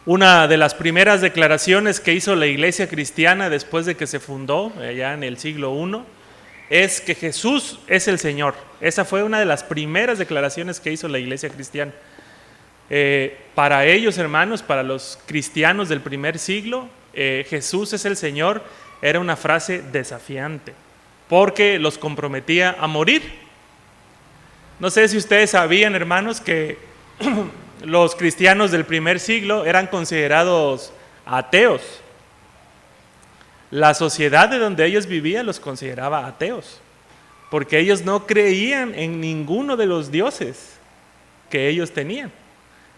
Una de las primeras declaraciones que hizo la iglesia cristiana después de que se fundó, allá en el siglo I, es que Jesús es el Señor. Esa fue una de las primeras declaraciones que hizo la iglesia cristiana. Para ellos, hermanos, para los cristianos del primer siglo, Jesús es el Señor era una frase desafiante, porque los comprometía a morir. No sé si ustedes sabían, hermanos, que los cristianos del primer siglo eran considerados ateos. La sociedad de donde ellos vivían los consideraba ateos, porque ellos no creían en ninguno de los dioses que ellos tenían.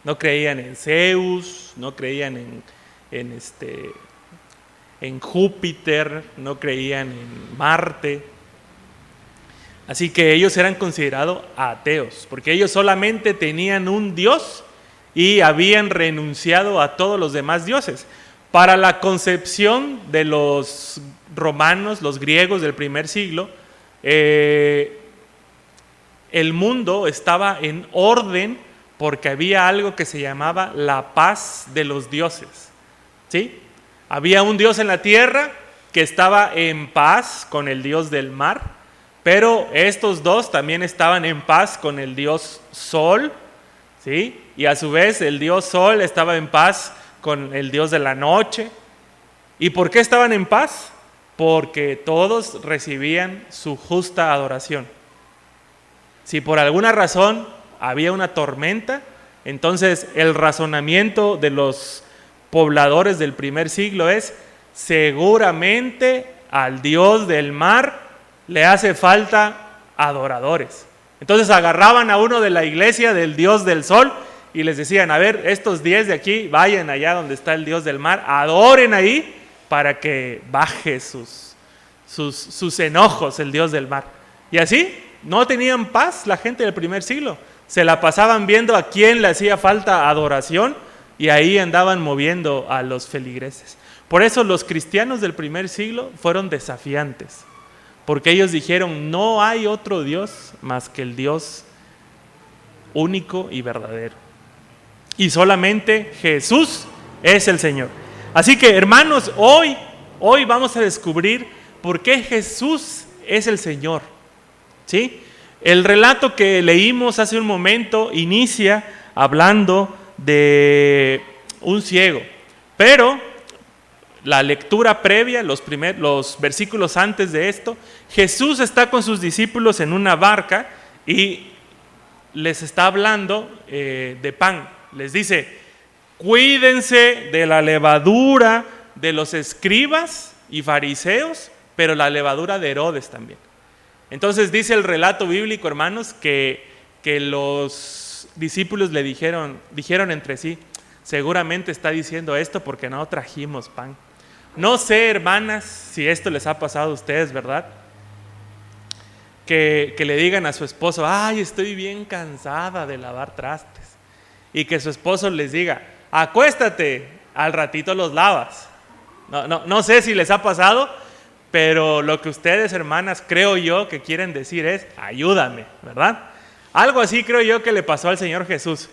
No creían en Zeus, no creían en Júpiter, no creían en Marte. Así que ellos eran considerados ateos, porque ellos solamente tenían un Dios y habían renunciado a todos los demás dioses. Para la concepción de los romanos, los griegos del primer siglo, el mundo estaba en orden porque había algo que se llamaba la paz de los dioses, ¿sí? Había un dios en la tierra que estaba en paz con el dios del mar, pero estos dos también estaban en paz con el dios Sol, ¿sí? Y a su vez el dios Sol estaba en paz con el dios de la noche. ¿Y por qué estaban en paz? Porque todos recibían su justa adoración. Si por alguna razón había una tormenta, entonces el razonamiento de los pobladores del primer siglo es: seguramente al dios del mar le hace falta adoradores. Entonces agarraban a uno de la iglesia del dios del sol y les decían: a ver, estos 10 de aquí, vayan allá donde está el dios del mar, adoren ahí para que baje sus enojos el dios del mar. Y así no tenían paz la gente del primer siglo. Se la pasaban viendo a quién le hacía falta adoración y ahí andaban moviendo a los feligreses. Por eso los cristianos del primer siglo fueron desafiantes, porque ellos dijeron: no hay otro Dios más que el Dios único y verdadero. Y solamente Jesús es el Señor. Así que, hermanos, hoy vamos a descubrir por qué Jesús es el Señor, ¿sí? El relato que leímos hace un momento inicia hablando de un ciego, pero la lectura previa, los versículos antes de esto, Jesús está con sus discípulos en una barca y les está hablando de pan. Les dice: cuídense de la levadura de los escribas y fariseos, pero la levadura de Herodes también. Entonces dice el relato bíblico, hermanos, que los discípulos le dijeron entre sí: seguramente está diciendo esto porque no trajimos pan. No sé, hermanas, si esto les ha pasado a ustedes, ¿verdad? Que le digan a su esposo: ay, estoy bien cansada de lavar trastes. Y que su esposo les diga: acuéstate, al ratito los lavas. No sé si les ha pasado, pero lo que ustedes, hermanas, creo yo que quieren decir es: ayúdame, ¿verdad? Algo así creo yo que le pasó al Señor Jesús.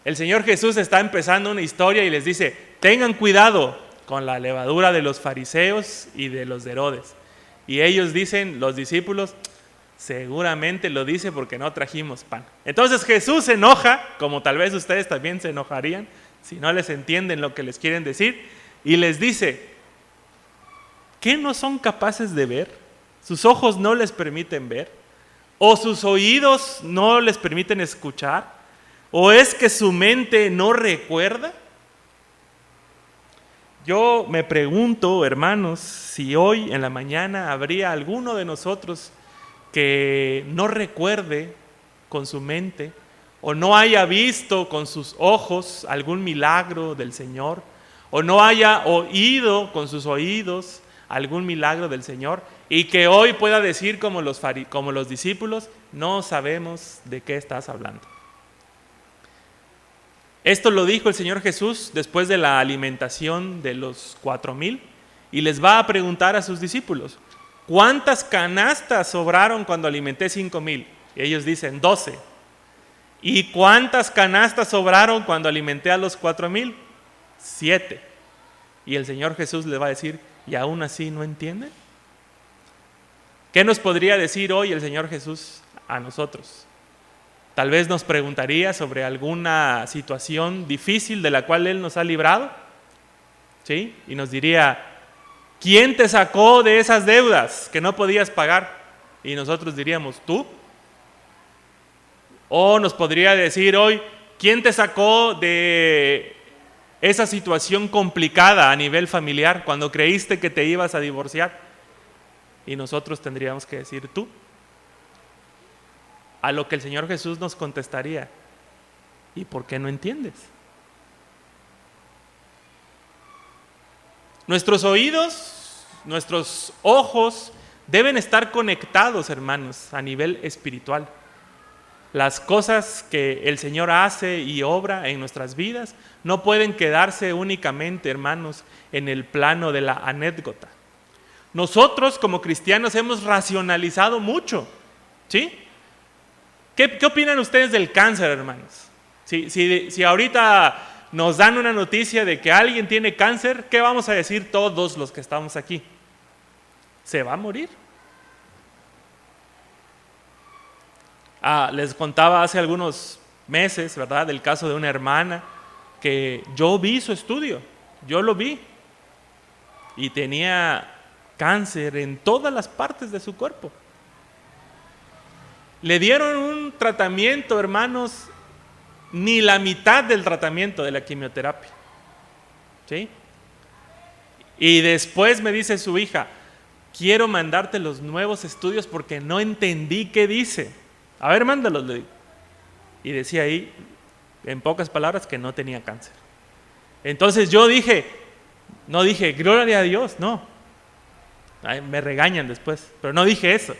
El Señor Jesús está empezando una historia y les dice: tengan cuidado con la levadura de los fariseos y de los de Herodes. Y ellos dicen, los discípulos: seguramente lo dice porque no trajimos pan. Entonces Jesús se enoja, como tal vez ustedes también se enojarían si no les entienden lo que les quieren decir, y les dice: ¿qué no son capaces de ver? ¿Sus ojos no les permiten ver? ¿O sus oídos no les permiten escuchar? ¿O es que su mente no recuerda? Yo me pregunto, hermanos, si hoy en la mañana habría alguno de nosotros que no recuerde con su mente o no haya visto con sus ojos algún milagro del Señor, o no haya oído con sus oídos algún milagro del Señor, y que hoy pueda decir como los discípulos: no sabemos de qué estás hablando. Esto lo dijo el Señor Jesús después de la alimentación de los 4,000, y les va a preguntar a sus discípulos: ¿cuántas canastas sobraron cuando alimenté 5,000? Y ellos dicen: 12. ¿Y cuántas canastas sobraron cuando alimenté a los 4,000? 7. Y el Señor Jesús le va a decir, ¿y aún así no entienden? ¿Qué nos podría decir hoy el Señor Jesús a nosotros? Tal vez nos preguntaría sobre alguna situación difícil de la cual Él nos ha librado, ¿sí? Y nos diría, ¿quién te sacó de esas deudas que no podías pagar? Y nosotros diríamos, ¿tú? O nos podría decir hoy, ¿quién te sacó de esa situación complicada a nivel familiar cuando creíste que te ibas a divorciar? Y nosotros tendríamos que decir, ¿tú? A lo que el Señor Jesús nos contestaría, ¿y por qué no entiendes? Nuestros oídos, nuestros ojos deben estar conectados, hermanos, a nivel espiritual. Las cosas que el Señor hace y obra en nuestras vidas no pueden quedarse únicamente, hermanos, en el plano de la anécdota. Nosotros como cristianos hemos racionalizado mucho, ¿sí? ¿Qué opinan ustedes del cáncer, hermanos? Si ahorita nos dan una noticia de que alguien tiene cáncer, ¿qué vamos a decir todos los que estamos aquí? ¿Se va a morir? Les contaba hace algunos meses, ¿verdad?, del caso de una hermana que yo vi su estudio, yo lo vi, y tenía cáncer en todas las partes de su cuerpo. Le dieron un tratamiento, hermanos, ni la mitad del tratamiento de la quimioterapia, ¿sí? Y después me dice su hija, quiero mandarte los nuevos estudios porque no entendí qué dice. A ver, mándalos, le digo. Y decía ahí, en pocas palabras, que no tenía cáncer. Entonces yo no dije, gloria a Dios, no. Ay, me regañan después, pero no dije eso.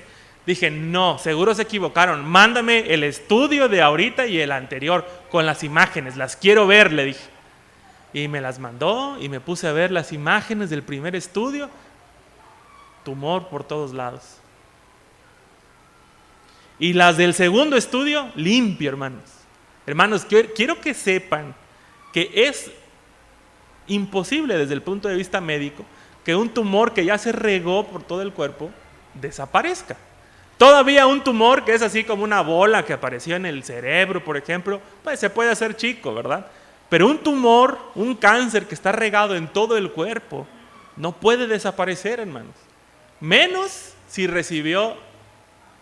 Dije, no, seguro se equivocaron. Mándame el estudio de ahorita y el anterior con las imágenes, las quiero ver, le dije. Y me las mandó y me puse a ver las imágenes del primer estudio. Tumor por todos lados. Y las del segundo estudio, limpio, hermanos. Hermanos, quiero que sepan que es imposible desde el punto de vista médico que un tumor que ya se regó por todo el cuerpo desaparezca. Todavía un tumor que es así como una bola que apareció en el cerebro, por ejemplo, pues se puede hacer chico, ¿verdad? Pero un tumor, un cáncer que está regado en todo el cuerpo, no puede desaparecer, hermanos. Menos si recibió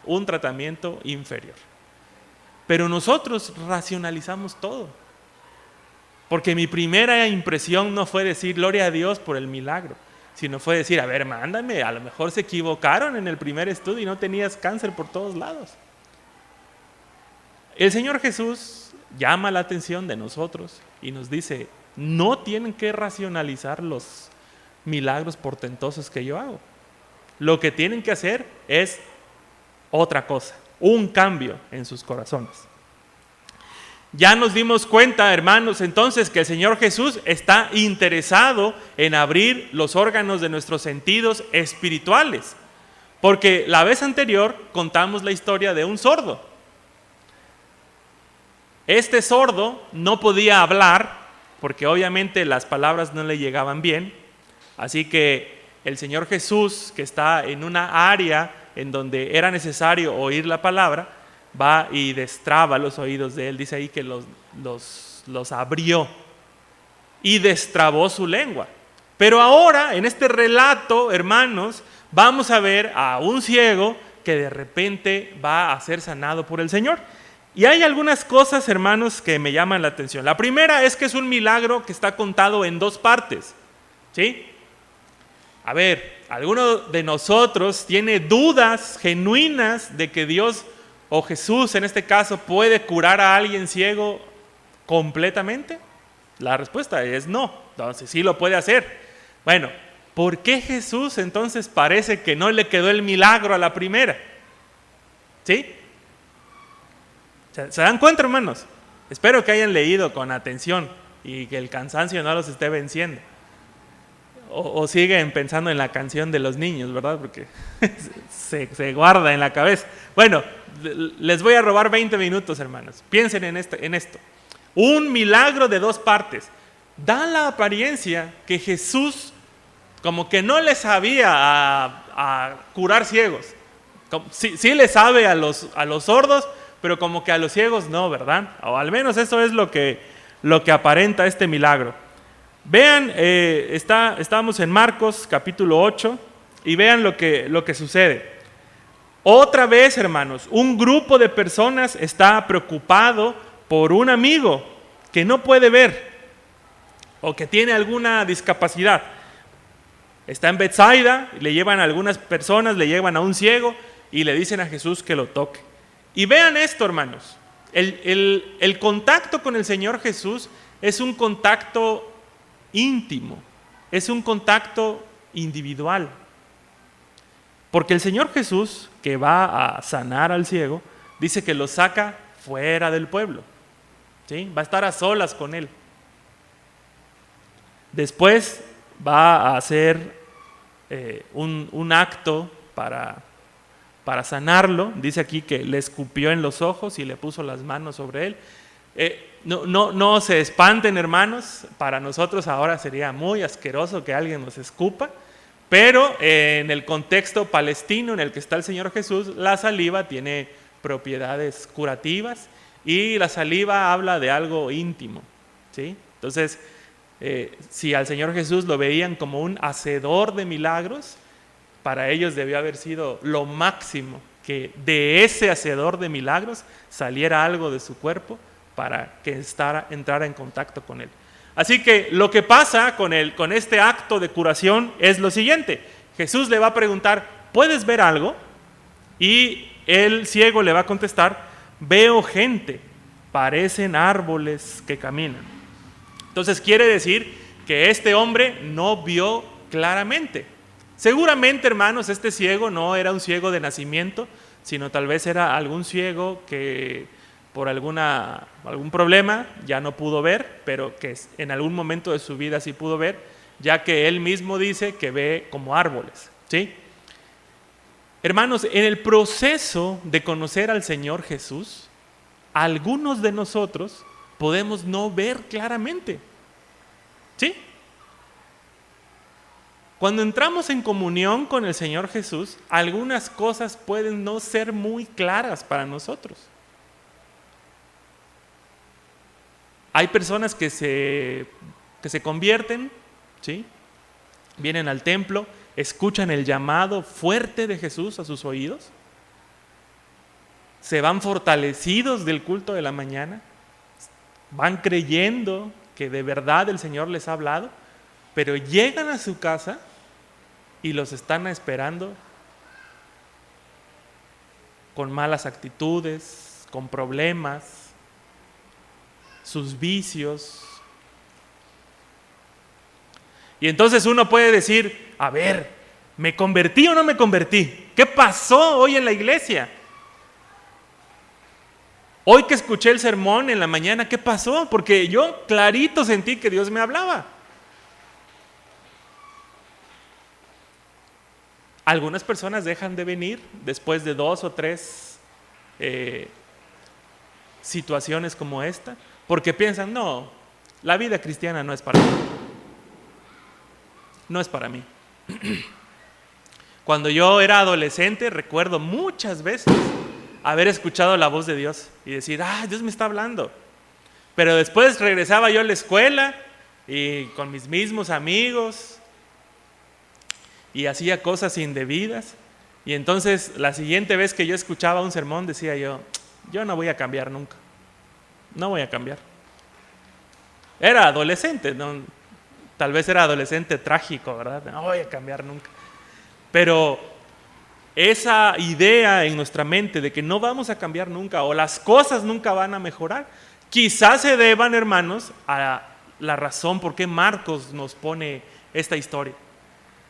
un tratamiento inferior. Pero nosotros racionalizamos todo. Porque mi primera impresión no fue decir gloria a Dios por el milagro, sino fue decir, a ver, mándame, a lo mejor se equivocaron en el primer estudio y no tenías cáncer por todos lados. El Señor Jesús llama la atención de nosotros y nos dice, no tienen que racionalizar los milagros portentosos que yo hago. Lo que tienen que hacer es otra cosa, un cambio en sus corazones. Ya nos dimos cuenta, hermanos, entonces que el Señor Jesús está interesado en abrir los órganos de nuestros sentidos espirituales. Porque la vez anterior contamos la historia de un sordo. Este sordo no podía hablar porque obviamente las palabras no le llegaban bien. Así que el Señor Jesús, que está en una área en donde era necesario oír la palabra, va y destraba los oídos de él. Dice ahí que los abrió y destrabó su lengua. Pero ahora, en este relato, hermanos, vamos a ver a un ciego que de repente va a ser sanado por el Señor. Y hay algunas cosas, hermanos, que me llaman la atención. La primera es que es un milagro que está contado en dos partes, ¿sí? A ver, ¿alguno de nosotros tiene dudas genuinas de que Dios o Jesús, en este caso, puede curar a alguien ciego completamente? La respuesta es no. Entonces sí lo puede hacer. Bueno, ¿por qué Jesús entonces parece que no le quedó el milagro a la primera? ¿Sí? ¿Se dan cuenta, hermanos? Espero que hayan leído con atención y que el cansancio no los esté venciendo. O siguen pensando en la canción de los niños, ¿verdad? Porque se guarda en la cabeza. Bueno, les voy a robar 20 minutos, hermanos. Piensen en esto. Un milagro de dos partes. da la apariencia que Jesús como que no le sabía a curar ciegos. Sí le sabe a los sordos, pero como que a los ciegos no, ¿verdad? O al menos eso es lo que aparenta este milagro. Vean, estamos en Marcos capítulo 8 y vean lo que sucede. Otra vez, hermanos, un grupo de personas está preocupado por un amigo que no puede ver o que tiene alguna discapacidad. Está en Betsaida, le llevan a algunas personas, le llevan a un ciego y le dicen a Jesús que lo toque. Y vean esto, hermanos, el contacto con el Señor Jesús es un contacto íntimo, es un contacto individual. Porque el Señor Jesús, que va a sanar al ciego, dice que lo saca fuera del pueblo, ¿sí? Va a estar a solas con él. Después va a hacer un acto para sanarlo. Dice aquí que le escupió en los ojos y le puso las manos sobre él. No se espanten, hermanos, para nosotros ahora sería muy asqueroso que alguien nos escupa, pero en el contexto palestino en el que está el Señor Jesús, la saliva tiene propiedades curativas y la saliva habla de algo íntimo, ¿sí? Entonces, si al Señor Jesús lo veían como un hacedor de milagros, para ellos debió haber sido lo máximo que de ese hacedor de milagros saliera algo de su cuerpo para que entrara en contacto con él. Así que lo que pasa con este acto de curación es lo siguiente: Jesús le va a preguntar, ¿puedes ver algo? Y el ciego le va a contestar, veo gente, parecen árboles que caminan. Entonces quiere decir que este hombre no vio claramente. Seguramente, hermanos, este ciego no era un ciego de nacimiento, sino tal vez era algún ciego que por algún problema ya no pudo ver, pero que en algún momento de su vida sí pudo ver, ya que él mismo dice que ve como árboles, ¿sí? Hermanos, en el proceso de conocer al Señor Jesús, algunos de nosotros podemos no ver claramente, ¿sí? Cuando entramos en comunión con el Señor Jesús, algunas cosas pueden no ser muy claras para nosotros. Hay personas que se convierten, ¿sí? Vienen al templo, escuchan el llamado fuerte de Jesús a sus oídos, se van fortalecidos del culto de la mañana, van creyendo que de verdad el Señor les ha hablado, pero llegan a su casa y los están esperando con malas actitudes, con problemas, sus vicios. Y entonces uno puede decir, a ver, ¿me convertí o no me convertí? ¿Qué pasó hoy en la iglesia? Hoy que escuché el sermón en la mañana, ¿qué pasó? Porque yo clarito sentí que Dios me hablaba. Algunas personas dejan de venir después de 2 o 3 situaciones como esta, porque piensan, no, la vida cristiana no es para mí. No es para mí. Cuando yo era adolescente, recuerdo muchas veces haber escuchado la voz de Dios y decir, Dios me está hablando. Pero después regresaba yo a la escuela y con mis mismos amigos y hacía cosas indebidas. Y entonces la siguiente vez que yo escuchaba un sermón decía yo no voy a cambiar nunca. No voy a cambiar. Era adolescente, ¿no? Tal vez era adolescente trágico, ¿verdad? No voy a cambiar nunca. Pero esa idea en nuestra mente de que no vamos a cambiar nunca o las cosas nunca van a mejorar, quizás se deban, hermanos, a la razón por qué Marcos nos pone esta historia.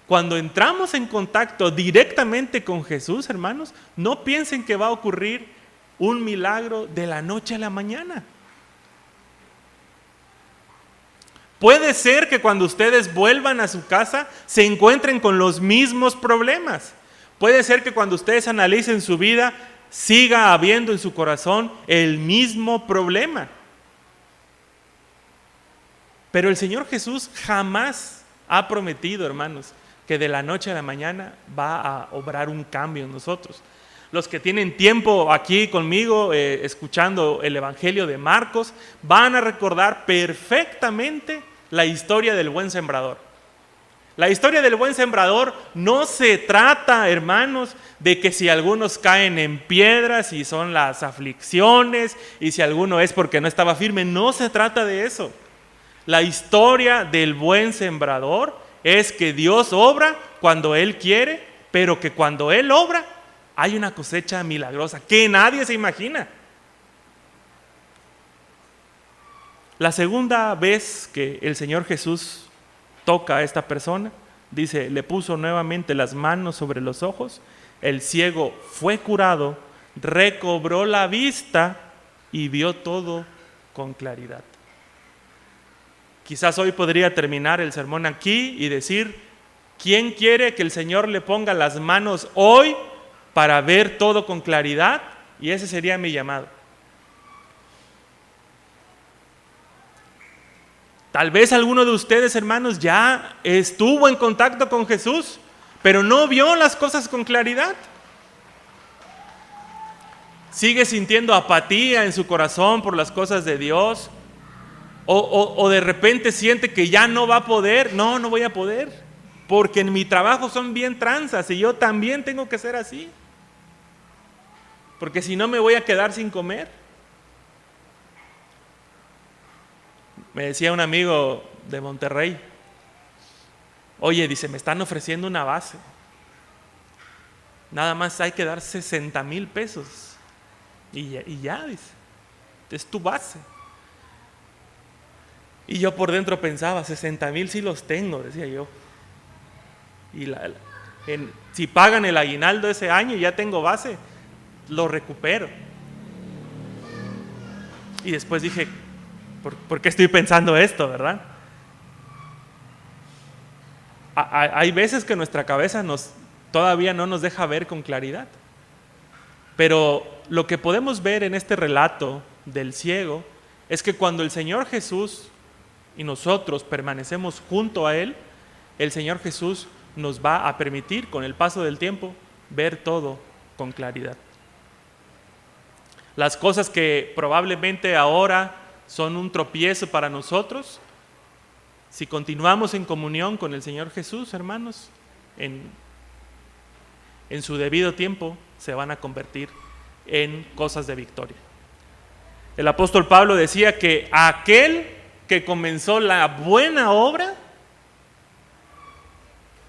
Cuando entramos en contacto directamente con Jesús, hermanos, no piensen que va a ocurrir un milagro de la noche a la mañana. Puede ser que cuando ustedes vuelvan a su casa se encuentren con los mismos problemas. Puede ser que cuando ustedes analicen su vida siga habiendo en su corazón el mismo problema. Pero el Señor Jesús jamás ha prometido, hermanos, que de la noche a la mañana va a obrar un cambio en nosotros. Los que tienen tiempo aquí conmigo escuchando el Evangelio de Marcos van a recordar perfectamente la historia del buen sembrador. La historia del buen sembrador no se trata, hermanos, de que si algunos caen en piedras y son las aflicciones y si alguno es porque no estaba firme, no se trata de eso. La historia del buen sembrador es que Dios obra cuando Él quiere, pero que cuando Él obra hay una cosecha milagrosa que nadie se imagina. La segunda vez que el Señor Jesús toca a esta persona, dice, le puso nuevamente las manos sobre los ojos, el ciego fue curado, recobró la vista y vio todo con claridad. Quizás hoy podría terminar el sermón aquí y decir, ¿quién quiere que el Señor le ponga las manos hoy para ver todo con claridad? Y ese sería mi llamado. Tal vez alguno de ustedes, hermanos, ya estuvo en contacto con Jesús, pero no vio las cosas con claridad. Sigue sintiendo apatía en su corazón por las cosas de Dios. O de repente siente que ya no va a poder. No voy a poder, porque en mi trabajo son bien tranzas y yo también tengo que ser así. Porque si no me voy a quedar sin comer. Me decía un amigo de Monterrey, oye, dice, me están ofreciendo una base. Nada más hay que dar 60,000 pesos. Y ya, dice, es tu base. Y yo por dentro pensaba, 60,000 sí los tengo, decía yo. Y si pagan el aguinaldo ese año y ya tengo base, lo recupero. Y después dije, ¿por qué estoy pensando esto, verdad? Hay veces que nuestra cabeza todavía no nos deja ver con claridad. Pero lo que podemos ver en este relato del ciego es que cuando el Señor Jesús y nosotros permanecemos junto a Él, el Señor Jesús nos va a permitir, con el paso del tiempo, ver todo con claridad. Las cosas que probablemente ahora son un tropiezo para nosotros, si continuamos en comunión con el Señor Jesús, hermanos, en su debido tiempo se van a convertir en cosas de victoria. El apóstol Pablo decía que aquel que comenzó la buena obra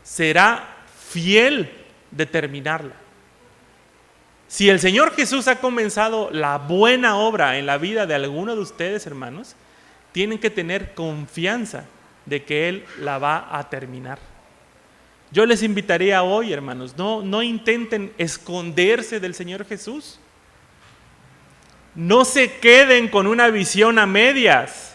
será fiel de terminarla. Si el Señor Jesús ha comenzado la buena obra en la vida de alguno de ustedes, hermanos, tienen que tener confianza de que Él la va a terminar. Yo les invitaría hoy, hermanos, no intenten esconderse del Señor Jesús. No se queden con una visión a medias,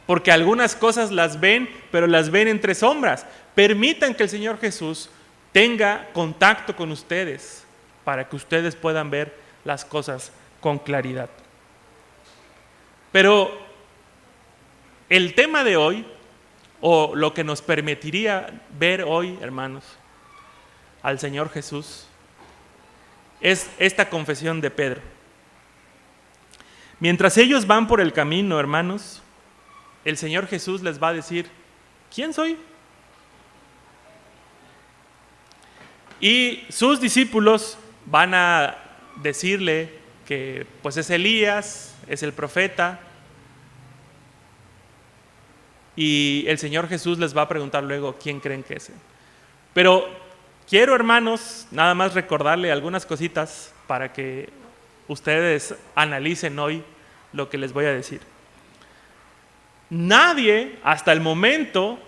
porque algunas cosas las ven, pero las ven entre sombras. Permitan que el Señor Jesús tenga contacto con ustedes, para que ustedes puedan ver las cosas con claridad. Pero el tema de hoy, o lo que nos permitiría ver hoy, hermanos, al Señor Jesús, es esta confesión de Pedro. Mientras ellos van por el camino, hermanos, el Señor Jesús les va a decir, ¿quién soy? Y sus discípulos van a decirle que pues es Elías, es el profeta, y el Señor Jesús les va a preguntar luego quién creen que es él. Pero quiero, hermanos, nada más recordarle algunas cositas para que ustedes analicen hoy lo que les voy a decir. Nadie hasta el momento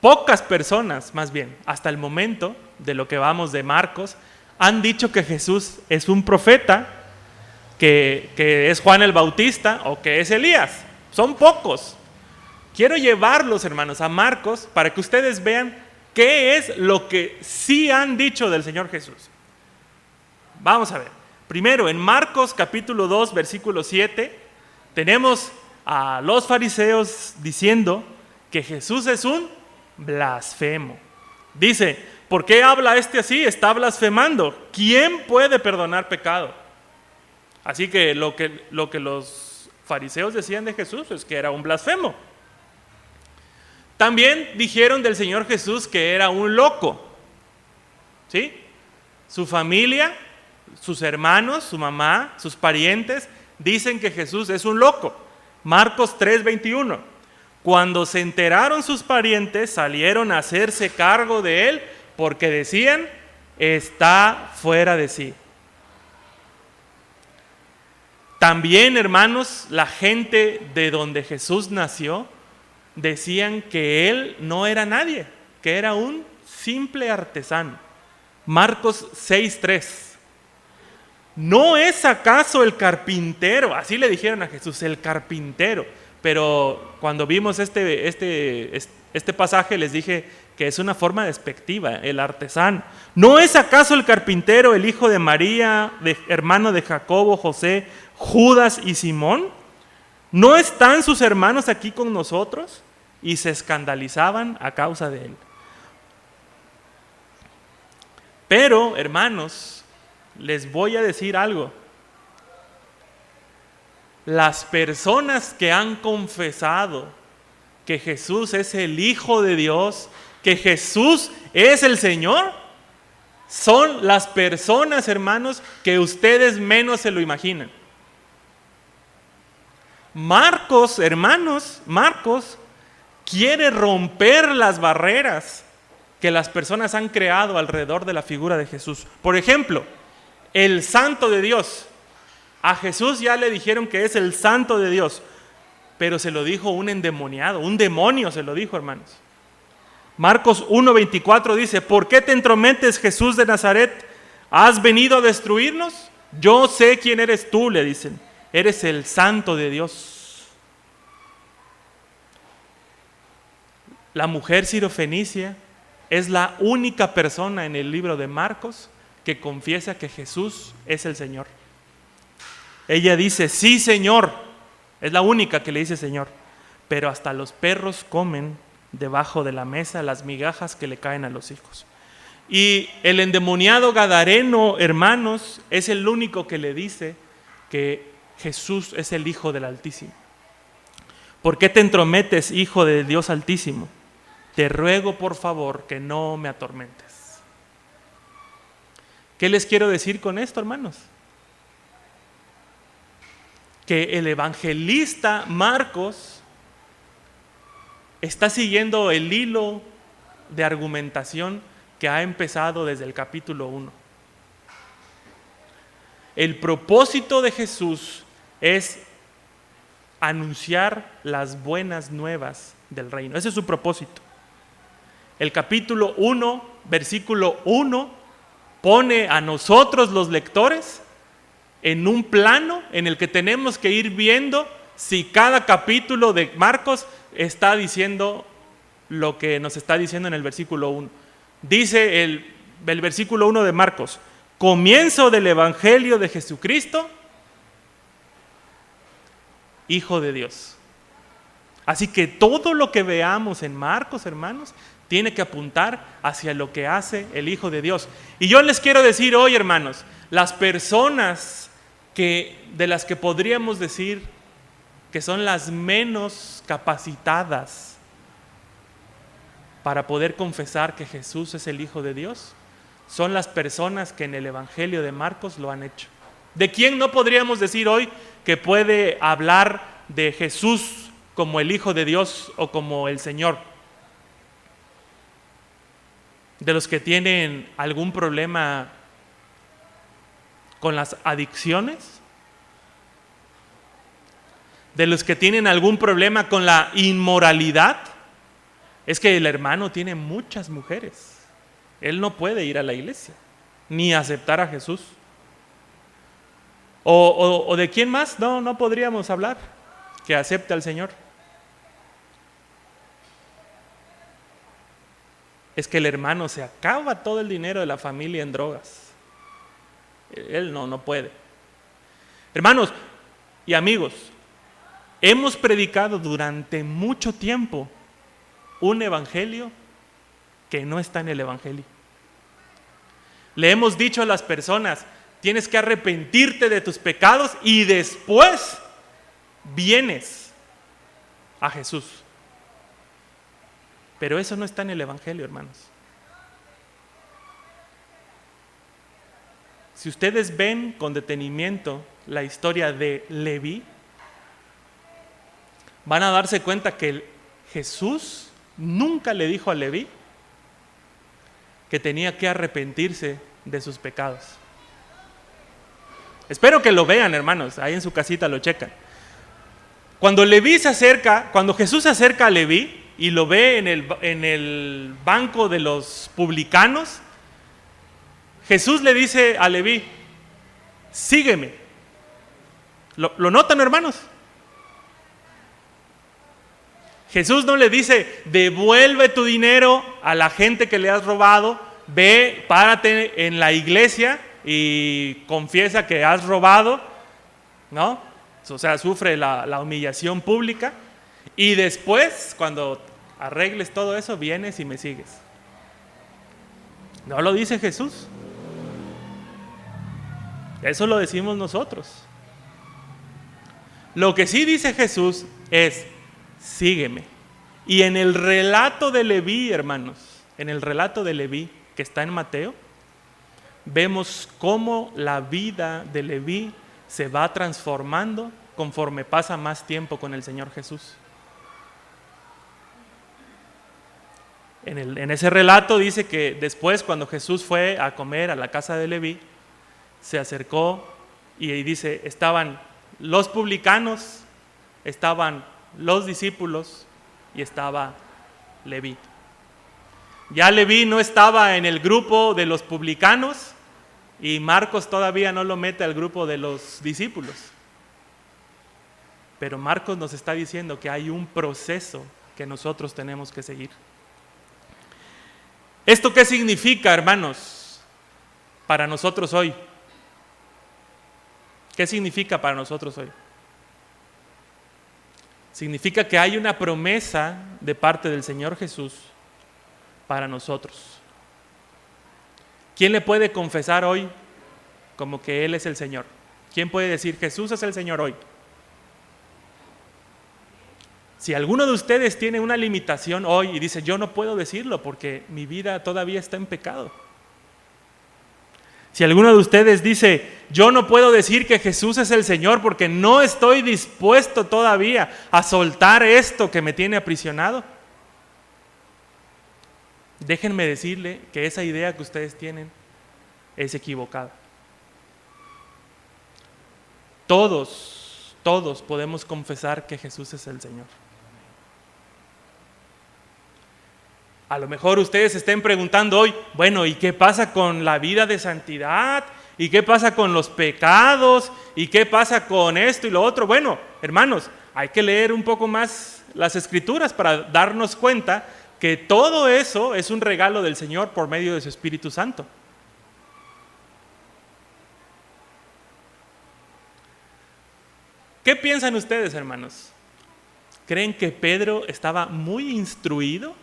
pocas personas más bien, hasta el momento de lo que vamos de Marcos, han dicho que Jesús es un profeta, que es Juan el Bautista o que es Elías. Son pocos. Quiero llevarlos, hermanos, a Marcos para que ustedes vean qué es lo que sí han dicho del Señor Jesús. Vamos a ver. Primero, en Marcos capítulo 2, versículo 7, tenemos a los fariseos diciendo que Jesús es un blasfemo. Dice, ¿por qué habla este así? Está blasfemando. ¿Quién puede perdonar pecado? Así que lo que los fariseos decían de Jesús es que era un blasfemo. También dijeron del Señor Jesús que era un loco. ¿Sí? Su familia, sus hermanos, su mamá, sus parientes dicen que Jesús es un loco. Marcos 3:21. Cuando se enteraron sus parientes, salieron a hacerse cargo de él porque decían, está fuera de sí. También, hermanos, la gente de donde Jesús nació decían que él no era nadie, que era un simple artesano. Marcos 6:3. ¿No es acaso el carpintero? Así le dijeron a Jesús, el carpintero. Pero cuando vimos este pasaje les dije que es una forma despectiva, el artesano. ¿No es acaso el carpintero el hijo de María, hermano de Jacobo, José, Judas y Simón? ¿No están sus hermanos aquí con nosotros? Y se escandalizaban a causa de él. Pero, hermanos, les voy a decir algo. Las personas que han confesado que Jesús es el Hijo de Dios, que Jesús es el Señor, son las personas, hermanos, que ustedes menos se lo imaginan. Marcos, hermanos, Marcos quiere romper las barreras que las personas han creado alrededor de la figura de Jesús. Por ejemplo, el Santo de Dios. A Jesús ya le dijeron que es el Santo de Dios, pero se lo dijo un endemoniado, un demonio se lo dijo, hermanos. Marcos 1:24 dice, ¿por qué te entrometes, Jesús de Nazaret? ¿Has venido a destruirnos? Yo sé quién eres tú, le dicen. Eres el Santo de Dios. La mujer sirofenicia es la única persona en el libro de Marcos que confiesa que Jesús es el Señor. Ella dice, sí, Señor. Es la única que le dice Señor. Pero hasta los perros comen debajo de la mesa las migajas que le caen a los hijos. Y el endemoniado gadareno, hermanos, es el único que le dice que Jesús es el Hijo del Altísimo. ¿Por qué te entrometes, Hijo de Dios Altísimo? Te ruego, por favor, que no me atormentes. ¿Qué les quiero decir con esto, hermanos? Que el evangelista Marcos está siguiendo el hilo de argumentación que ha empezado desde el capítulo 1. El propósito de Jesús es anunciar las buenas nuevas del reino. Ese es su propósito. El capítulo 1, versículo 1, pone a nosotros los lectores en un plano en el que tenemos que ir viendo si cada capítulo de Marcos está diciendo lo que nos está diciendo en el versículo 1. Dice el versículo 1 de Marcos, comienzo del Evangelio de Jesucristo, Hijo de Dios. Así que todo lo que veamos en Marcos, hermanos, tiene que apuntar hacia lo que hace el Hijo de Dios. Y yo les quiero decir hoy, hermanos, las personas de las que podríamos decir que son las menos capacitadas para poder confesar que Jesús es el Hijo de Dios, son las personas que en el Evangelio de Marcos lo han hecho. ¿De quién no podríamos decir hoy que puede hablar de Jesús como el Hijo de Dios o como el Señor? De los que tienen algún problema con las adicciones, de los que tienen algún problema con la inmoralidad. Es que el hermano tiene muchas mujeres, él no puede ir a la iglesia ni aceptar a Jesús. ¿O de quién más? No podríamos hablar que acepte al Señor. Es que el hermano se acaba todo el dinero de la familia en drogas. Él no puede. Hermanos y amigos, hemos predicado durante mucho tiempo un evangelio que no está en el evangelio. Le hemos dicho a las personas, tienes que arrepentirte de tus pecados y después vienes a Jesús. Pero eso no está en el evangelio, hermanos. Si ustedes ven con detenimiento la historia de Leví, van a darse cuenta que Jesús nunca le dijo a Leví que tenía que arrepentirse de sus pecados. Espero que lo vean, hermanos, ahí en su casita lo checan. Cuando Jesús se acerca a Leví y lo ve en el banco de los publicanos, Jesús le dice a Leví, sígueme. ¿Lo notan, hermanos? Jesús no le dice, devuelve tu dinero a la gente que le has robado, ve, párate en la iglesia y confiesa que has robado, ¿no? O sea, sufre la humillación pública y después, cuando arregles todo eso, vienes y me sigues. No lo dice Jesús. Eso lo decimos nosotros. Lo que sí dice Jesús es, sígueme. Y en el relato de Leví, hermanos, en el relato de Leví que está en Mateo, vemos cómo la vida de Leví se va transformando conforme pasa más tiempo con el Señor Jesús. En ese relato dice que después, cuando Jesús fue a comer a la casa de Leví, se acercó y dice, estaban los publicanos, estaban los discípulos y estaba Leví. Ya Leví no estaba en el grupo de los publicanos y Marcos todavía no lo mete al grupo de los discípulos. Pero Marcos nos está diciendo que hay un proceso que nosotros tenemos que seguir. ¿Esto qué significa, hermanos, para nosotros hoy? ¿Qué significa para nosotros hoy? Significa que hay una promesa de parte del Señor Jesús para nosotros. ¿Quién le puede confesar hoy como que Él es el Señor? ¿Quién puede decir Jesús es el Señor hoy? Si alguno de ustedes tiene una limitación hoy y dice, yo no puedo decirlo porque mi vida todavía está en pecado. Si alguno de ustedes dice, yo no puedo decir que Jesús es el Señor porque no estoy dispuesto todavía a soltar esto que me tiene aprisionado, déjenme decirle que esa idea que ustedes tienen es equivocada. Todos podemos confesar que Jesús es el Señor. A lo mejor ustedes estén preguntando hoy, bueno, ¿y qué pasa con la vida de santidad? ¿Y qué pasa con los pecados? ¿Y qué pasa con esto y lo otro? Bueno, hermanos, hay que leer un poco más las Escrituras para darnos cuenta que todo eso es un regalo del Señor por medio de su Espíritu Santo. ¿Qué piensan ustedes, hermanos? ¿Creen que Pedro estaba muy instruido?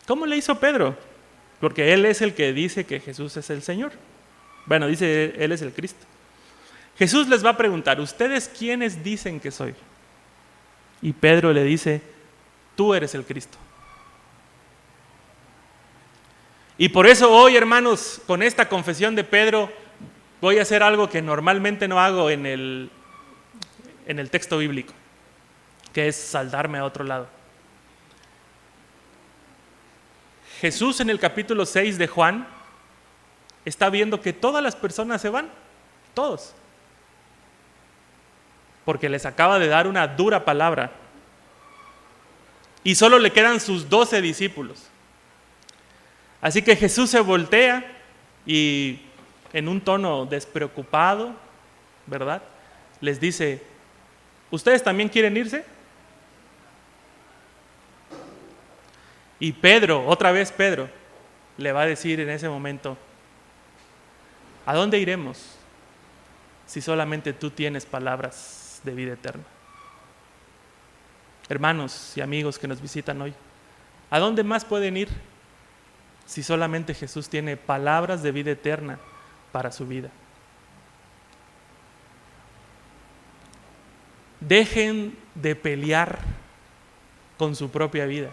¿Cómo le hizo Pedro? Porque él es el que dice que Jesús es el Señor. Bueno, dice él es el Cristo. Jesús les va a preguntar, ¿ustedes quiénes dicen que soy? Y Pedro le dice, tú eres el Cristo. Y por eso hoy, hermanos, con esta confesión de Pedro, voy a hacer algo que normalmente no hago en el texto bíblico, que es saltarme a otro lado. Jesús en el capítulo 6 de Juan está viendo que todas las personas se van, todos, porque les acaba de dar una dura palabra y solo le quedan sus 12 discípulos. Así que Jesús se voltea y en un tono despreocupado, ¿verdad?, les dice, ¿ustedes también quieren irse? Y Pedro, otra vez Pedro, le va a decir en ese momento, ¿a dónde iremos? si solamente tú tienes palabras de vida eterna? Hermanos y amigos que nos visitan hoy, ¿a dónde más pueden ir si solamente Jesús tiene palabras de vida eterna para su vida? Dejen de pelear con su propia vida.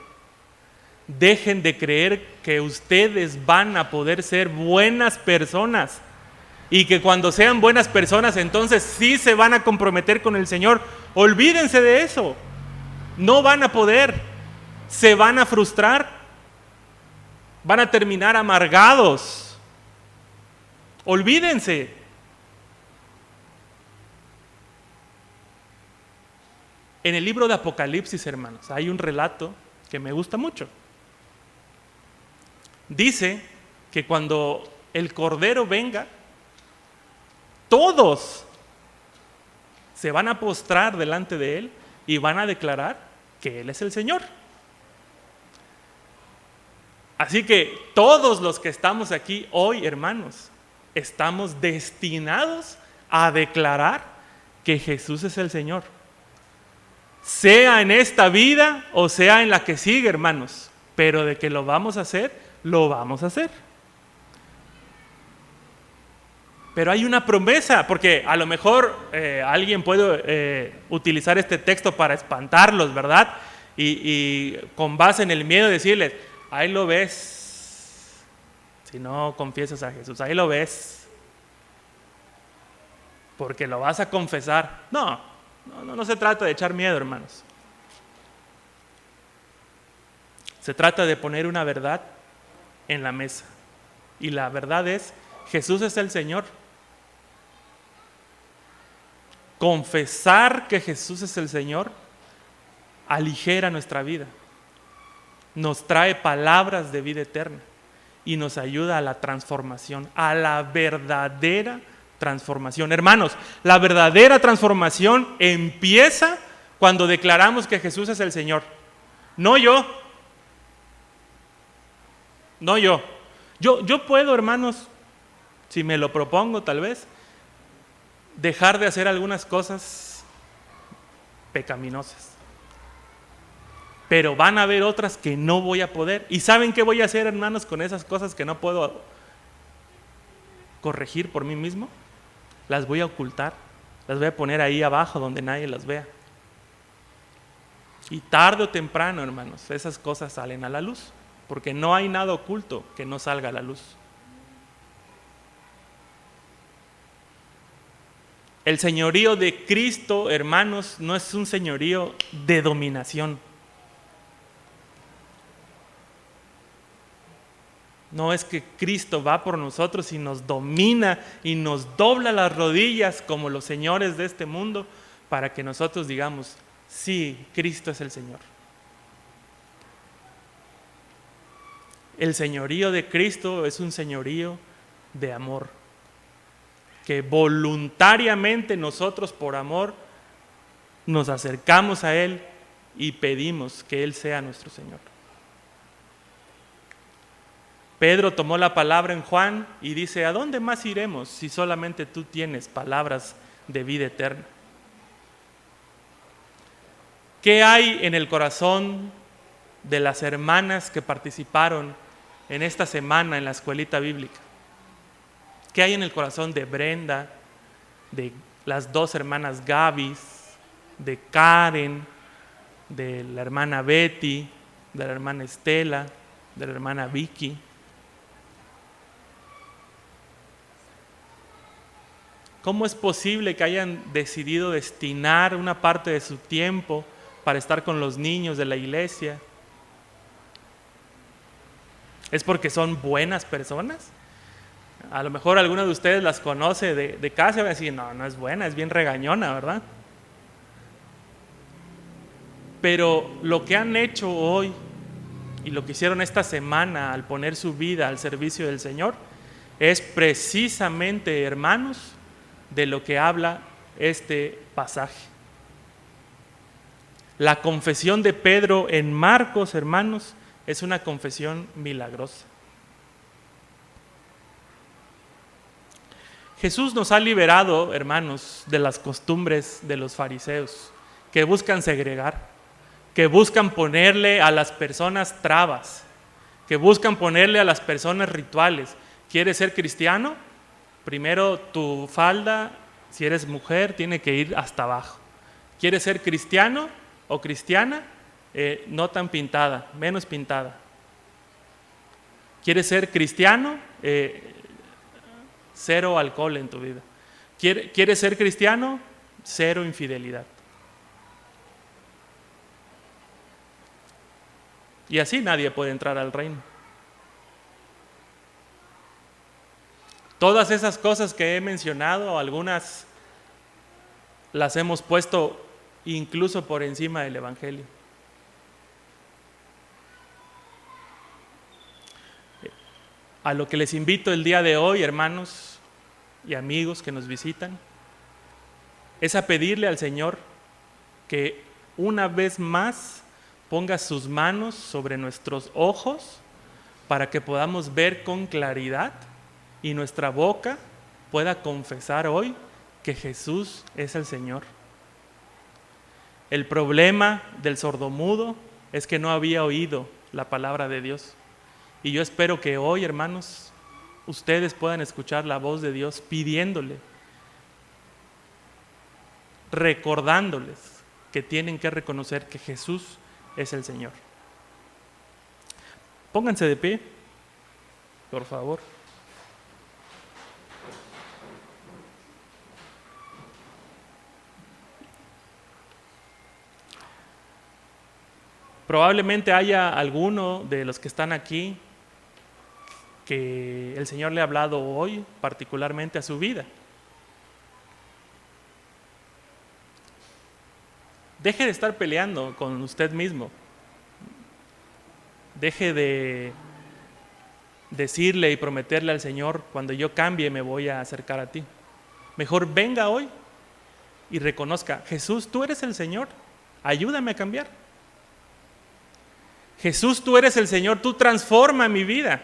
Dejen de creer que ustedes van a poder ser buenas personas y que cuando sean buenas personas entonces sí se van a comprometer con el Señor. Olvídense de eso. No van a poder. Se van a frustrar. Van a terminar amargados. Olvídense. En el libro de Apocalipsis, hermanos, hay un relato que me gusta mucho. Dice que cuando el Cordero venga, todos se van a postrar delante de Él y van a declarar que Él es el Señor. Así que todos los que estamos aquí hoy, hermanos, estamos destinados a declarar que Jesús es el Señor. Sea en esta vida o sea en la que sigue, hermanos. Pero de que lo vamos a hacer, lo vamos a hacer. Pero hay una promesa, porque a lo mejor alguien puede utilizar este texto para espantarlos, ¿verdad? Y con base en el miedo decirles, ahí lo ves, si no confiesas a Jesús, ahí lo ves, porque lo vas a confesar. No se trata de echar miedo, hermanos. Se trata de poner una verdad en la mesa. Y la verdad es, Jesús es el Señor. Confesar que Jesús es el Señor aligera nuestra vida. Nos trae palabras de vida eterna y nos ayuda a la transformación, a la verdadera transformación. Hermanos, la verdadera transformación empieza cuando declaramos que Jesús es el Señor. No yo. Yo puedo, hermanos, si me lo propongo tal vez, dejar de hacer algunas cosas pecaminosas. Pero van a haber otras que no voy a poder. ¿Y saben qué voy a hacer, hermanos, con esas cosas que no puedo corregir por mí mismo? Las voy a ocultar, las voy a poner ahí abajo donde nadie las vea. Y tarde o temprano, hermanos, esas cosas salen a la luz, porque no hay nada oculto que no salga a la luz. El señorío de Cristo, hermanos, no es un señorío de dominación. No es que Cristo va por nosotros y nos domina y nos dobla las rodillas como los señores de este mundo para que nosotros digamos, sí, Cristo es el Señor. El señorío de Cristo es un señorío de amor, que voluntariamente nosotros por amor nos acercamos a Él y pedimos que Él sea nuestro Señor. Pedro tomó la palabra en Juan y dice, ¿a dónde más iremos si solamente tú tienes palabras de vida eterna? ¿Qué hay en el corazón de las hermanas que participaron en esta semana en la escuelita bíblica? ¿Qué hay en el corazón de Brenda, de las dos hermanas Gabis, de Karen, de la hermana Betty, de la hermana Estela, de la hermana Vicky? ¿Cómo es posible que hayan decidido destinar una parte de su tiempo para estar con los niños de la iglesia? ¿Es porque son buenas personas? A lo mejor alguno de ustedes las conoce de casa y va a decir, no es buena, es bien regañona, ¿verdad? Pero lo que han hecho hoy y lo que hicieron esta semana al poner su vida al servicio del Señor es precisamente, hermanos, de lo que habla este pasaje. La confesión de Pedro en Marcos, hermanos, es una confesión milagrosa. Jesús nos ha liberado, hermanos, de las costumbres de los fariseos, que buscan segregar, que buscan ponerle a las personas trabas, que buscan ponerle a las personas rituales. ¿Quieres ser cristiano? Primero tu falda, si eres mujer, tiene que ir hasta abajo. ¿Quieres ser cristiano o cristiana? No tan pintada, menos pintada. ¿Quieres ser cristiano? Cero alcohol en tu vida. ¿Quieres ser cristiano? Cero infidelidad. Y así nadie puede entrar al reino. Todas esas cosas que he mencionado, algunas las hemos puesto incluso por encima del Evangelio. A lo que les invito el día de hoy, hermanos y amigos que nos visitan, es a pedirle al Señor que una vez más ponga sus manos sobre nuestros ojos para que podamos ver con claridad y nuestra boca pueda confesar hoy que Jesús es el Señor. El problema del sordomudo es que no había oído la palabra de Dios. Y yo espero que hoy, hermanos, ustedes puedan escuchar la voz de Dios pidiéndole, recordándoles que tienen que reconocer que Jesús es el Señor. Pónganse de pie, por favor. Probablemente haya alguno de los que están aquí que el Señor le ha hablado hoy particularmente a su vida. Deje de estar peleando con usted mismo. Deje de decirle y prometerle al Señor, cuando yo cambie me voy a acercar a ti. Mejor venga hoy y reconozca, Jesús, tú eres el Señor, ayúdame a cambiar. Jesús, tú eres el Señor, tú transforma mi vida.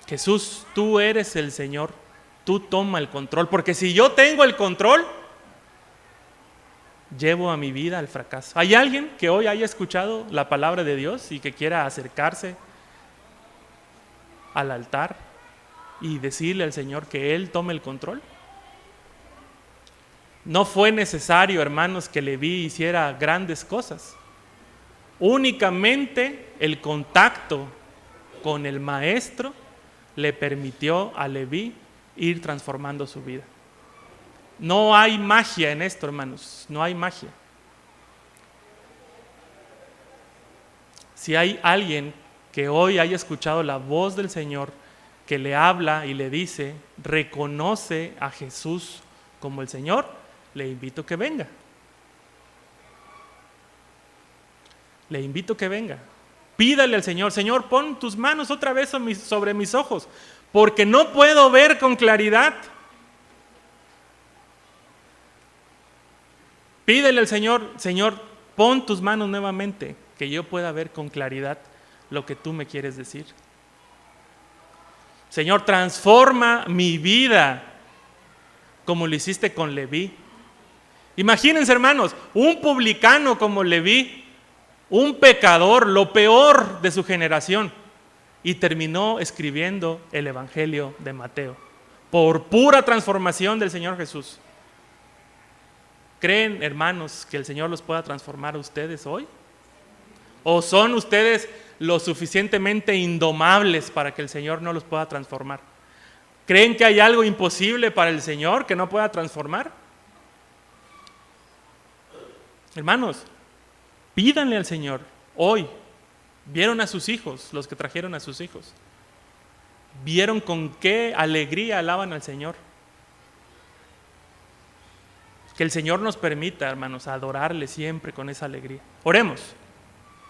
Jesús, tú eres el Señor, tú toma el control, porque si yo tengo el control, llevo a mi vida al fracaso. ¿Hay alguien que hoy haya escuchado la palabra de Dios y que quiera acercarse al altar y decirle al Señor que Él tome el control? No fue necesario, hermanos, que Leví hiciera grandes cosas. Únicamente el contacto con el maestro le permitió a Leví ir transformando su vida. No hay magia en esto, hermanos, no hay magia. Si hay alguien que hoy haya escuchado la voz del Señor que le habla y le dice, reconoce a Jesús como el Señor, le invito a que venga. Le invito a que venga. Pídale al Señor, Señor, pon tus manos otra vez sobre mis ojos, porque no puedo ver con claridad. Pídele al Señor, Señor, pon tus manos nuevamente, que yo pueda ver con claridad lo que tú me quieres decir. Señor, transforma mi vida como lo hiciste con Leví. Imagínense, hermanos, un publicano como Leví, un pecador, lo peor de su generación, y terminó escribiendo el Evangelio de Mateo, por pura transformación del Señor Jesús. ¿Creen, hermanos, que el Señor los pueda transformar a ustedes hoy? ¿O son ustedes lo suficientemente indomables para que el Señor no los pueda transformar? ¿Creen que hay algo imposible para el Señor que no pueda transformar? Hermanos, pídanle al Señor hoy. ¿Vieron a sus hijos, los que trajeron a sus hijos? ¿Vieron con qué alegría alaban al Señor? Que el Señor nos permita, hermanos, adorarle siempre con esa alegría. Oremos.